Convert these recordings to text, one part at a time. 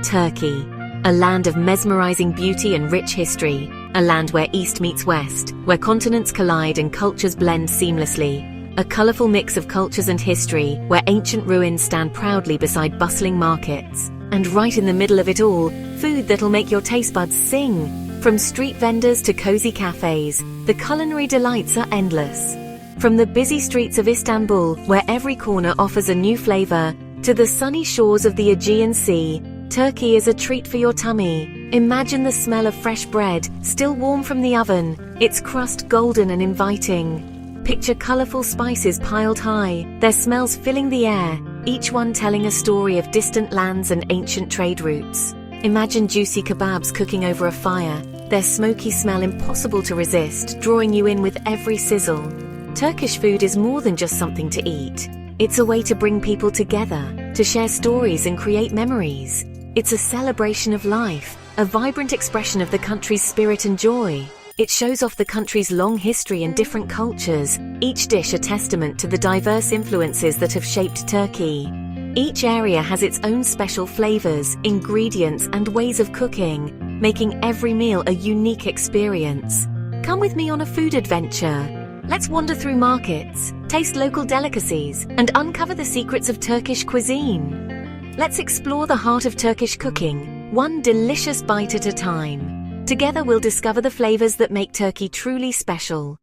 Turkey, a land of mesmerizing beauty and rich history, a land where East meets West, where continents collide and cultures blend seamlessly. A colorful mix of cultures and history, where ancient ruins stand proudly beside bustling markets. And right in the middle of it all, food that'll make your taste buds sing. From street vendors to cozy cafes, the culinary delights are endless. From the busy streets of Istanbul, where every corner offers a new flavor, to the sunny shores of the Aegean Sea, Turkey is a treat for your tummy. Imagine the smell of fresh bread, still warm from the oven, its crust golden and inviting. Picture colorful spices piled high, their smells filling the air, each one telling a story of distant lands and ancient trade routes. Imagine juicy kebabs cooking over a fire, their smoky smell impossible to resist, drawing you in with every sizzle. Turkish food is more than just something to eat. It's a way to bring people together, to share stories and create memories. It's a celebration of life, a vibrant expression of the country's spirit and joy. It shows off the country's long history and different cultures, each dish a testament to the diverse influences that have shaped Turkey. Each area has its own special flavors, ingredients, and ways of cooking, making every meal a unique experience. Come with me on a food adventure. Let's wander through markets, taste local delicacies, and uncover the secrets of Turkish cuisine. Let's explore the heart of Turkish cooking, one delicious bite at a time. Together we'll discover the flavors that make Turkey truly special.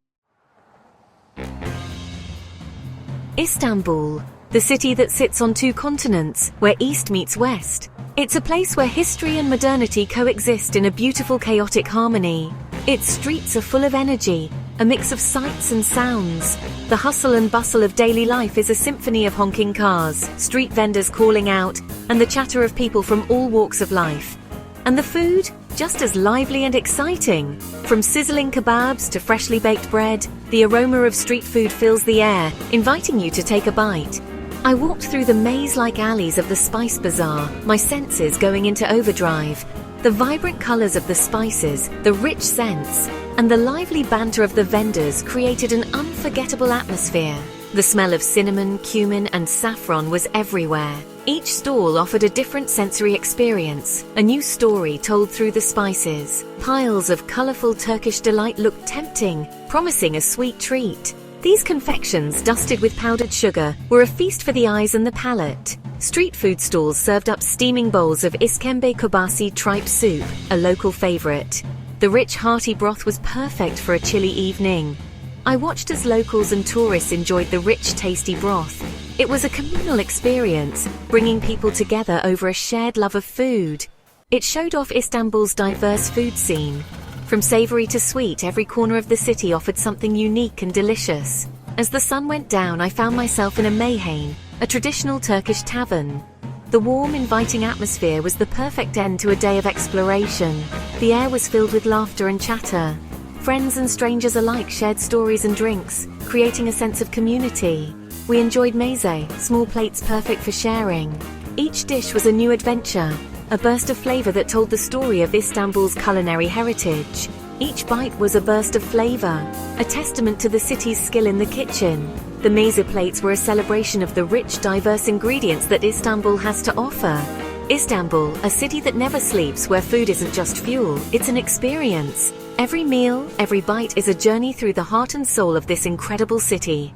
Istanbul, the city that sits on two continents, where East meets West. It's a place where history and modernity coexist in a beautiful chaotic harmony. Its streets are full of energy, a mix of sights and sounds. The hustle and bustle of daily life is a symphony of honking cars, street vendors calling out, and the chatter of people from all walks of life. And the food? Just as lively and exciting. From sizzling kebabs to freshly baked bread, the aroma of street food fills the air, inviting you to take a bite. I walked through the maze-like alleys of the spice bazaar, my senses going into overdrive. The vibrant colors of the spices, the rich scents, and the lively banter of the vendors created an unforgettable atmosphere. The smell of cinnamon, cumin, and saffron was everywhere. Each stall offered a different sensory experience, a new story told through the spices. Piles of colorful Turkish delight looked tempting, promising a sweet treat. These confections, dusted with powdered sugar, were a feast for the eyes and the palate. Street food stalls served up steaming bowls of iskembe kobasi tripe soup, a local favorite. The rich, hearty broth was perfect for a chilly evening. I watched as locals and tourists enjoyed the rich, tasty broth. It was a communal experience, bringing people together over a shared love of food. It showed off Istanbul's diverse food scene. From savory to sweet, every corner of the city offered something unique and delicious. As the sun went down, I found myself in a meyhane, a traditional Turkish tavern. The warm, inviting atmosphere was the perfect end to a day of exploration. The air was filled with laughter and chatter. Friends and strangers alike shared stories and drinks, creating a sense of community. We enjoyed mezes, small plates perfect for sharing. Each dish was a new adventure, a burst of flavor that told the story of Istanbul's culinary heritage. Each bite was a burst of flavor, a testament to the city's skill in the kitchen. The meze plates were a celebration of the rich, diverse ingredients that Istanbul has to offer. Istanbul, a city that never sleeps, where food isn't just fuel, it's an experience. Every meal, every bite is a journey through the heart and soul of this incredible city.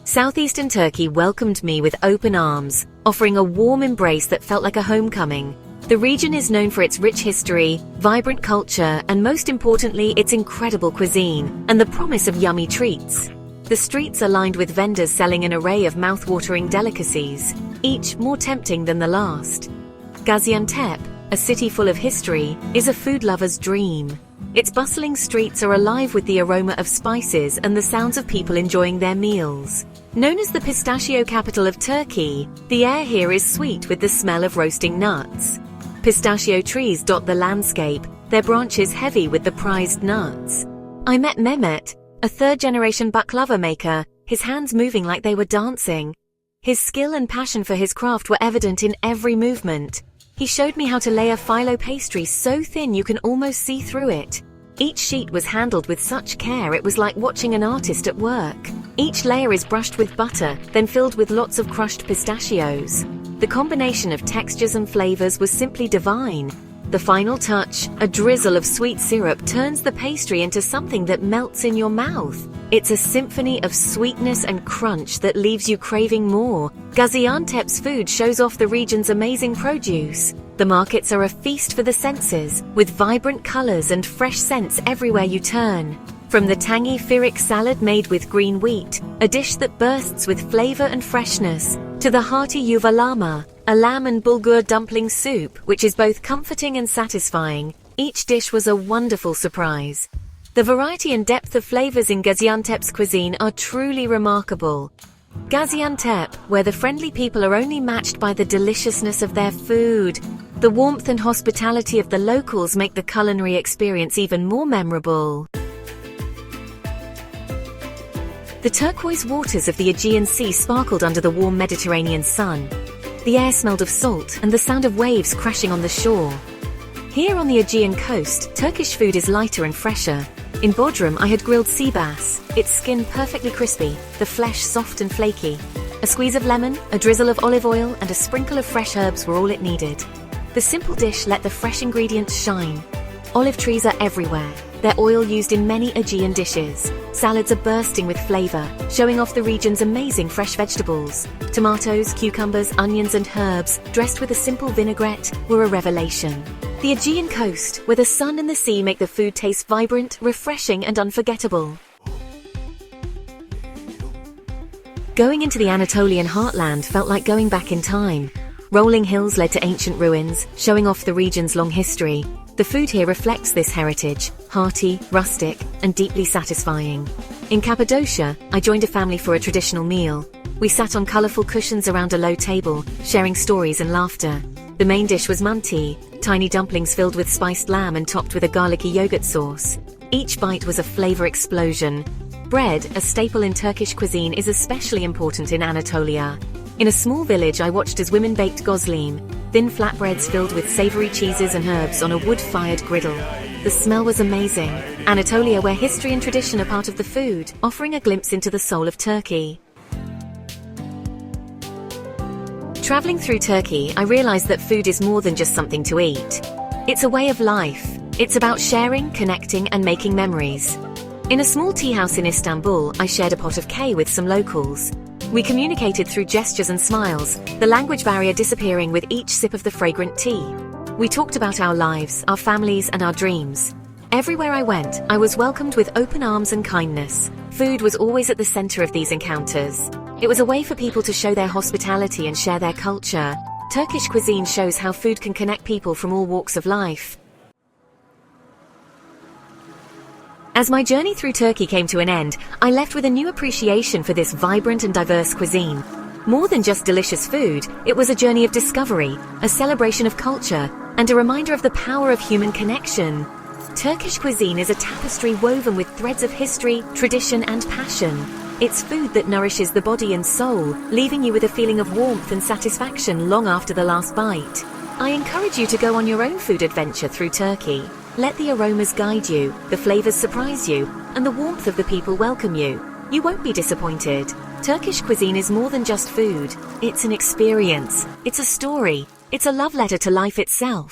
Southeastern Turkey welcomed me with open arms, offering a warm embrace that felt like a homecoming. The region is known for its rich history, vibrant culture, and most importantly, its incredible cuisine, and the promise of yummy treats. The streets are lined with vendors selling an array of mouth-watering delicacies, each more tempting than the last. Gaziantep, a city full of history, is a food lover's dream. Its bustling streets are alive with the aroma of spices and the sounds of people enjoying their meals. Known as the pistachio capital of Turkey, the air here is sweet with the smell of roasting nuts. Pistachio trees dot the landscape, their branches heavy with the prized nuts. I met Mehmet, a third-generation baklava maker, his hands moving like they were dancing. His skill and passion for his craft were evident in every movement. He showed me how to lay a phyllo pastry so thin you can almost see through it. Each sheet was handled with such care it was like watching an artist at work. Each layer is brushed with butter, then filled with lots of crushed pistachios. The combination of textures and flavors was simply divine. The final touch, a drizzle of sweet syrup, turns the pastry into something that melts in your mouth. It's a symphony of sweetness and crunch that leaves you craving more. Gaziantep's food shows off the region's amazing produce. The markets are a feast for the senses, with vibrant colors and fresh scents everywhere you turn. From the tangy firik salad made with green wheat, a dish that bursts with flavor and freshness, to the hearty yuvalama, a lamb and bulgur dumpling soup, which is both comforting and satisfying. Each dish was a wonderful surprise. The variety and depth of flavors in Gaziantep's cuisine are truly remarkable. Gaziantep, where the friendly people are only matched by the deliciousness of their food. The warmth and hospitality of the locals make the culinary experience even more memorable. The turquoise waters of the Aegean Sea sparkled under the warm Mediterranean sun. The air smelled of salt and the sound of waves crashing on the shore. Here on the Aegean coast, Turkish food is lighter and fresher. In Bodrum, I had grilled sea bass, its skin perfectly crispy, the flesh soft and flaky. A squeeze of lemon, a drizzle of olive oil, and a sprinkle of fresh herbs were all it needed. The simple dish let the fresh ingredients shine. Olive trees are everywhere, their oil used in many Aegean dishes. Salads are bursting with flavor, showing off the region's amazing fresh vegetables. Tomatoes, cucumbers, onions, and herbs, dressed with a simple vinaigrette, were a revelation. The Aegean coast, where the sun and the sea make the food taste vibrant, refreshing, and unforgettable. Going into the Anatolian heartland felt like going back in time. Rolling hills led to ancient ruins, showing off the region's long history. The food here reflects this heritage, hearty, rustic, and deeply satisfying. In Cappadocia, I joined a family for a traditional meal. We sat on colorful cushions around a low table, sharing stories and laughter. The main dish was manti, tiny dumplings filled with spiced lamb and topped with a garlicky yogurt sauce. Each bite was a flavor explosion. Bread, a staple in Turkish cuisine, is especially important in Anatolia. In a small village, I watched as women baked gozleme, thin flatbreads filled with savory cheeses and herbs on a wood-fired griddle. The smell was amazing. Anatolia, where history and tradition are part of the food, offering a glimpse into the soul of Turkey. Traveling through Turkey, I realized that food is more than just something to eat. It's a way of life. It's about sharing, connecting, and making memories. In a small tea house in Istanbul, I shared a pot of K with some locals. We communicated through gestures and smiles, the language barrier disappearing with each sip of the fragrant tea. We talked about our lives, our families, and our dreams. Everywhere I went, I was welcomed with open arms and kindness. Food was always at the center of these encounters. It was a way for people to show their hospitality and share their culture. Turkish cuisine shows how food can connect people from all walks of life. As my journey through Turkey came to an end, I left with a new appreciation for this vibrant and diverse cuisine. More than just delicious food, it was a journey of discovery, a celebration of culture, and a reminder of the power of human connection. Turkish cuisine is a tapestry woven with threads of history, tradition, and passion. It's food that nourishes the body and soul, leaving you with a feeling of warmth and satisfaction long after the last bite. I encourage you to go on your own food adventure through Turkey. Let the aromas guide you, the flavors surprise you, and the warmth of the people welcome you. You won't be disappointed. Turkish cuisine is more than just food. It's an experience. It's a story. It's a love letter to life itself.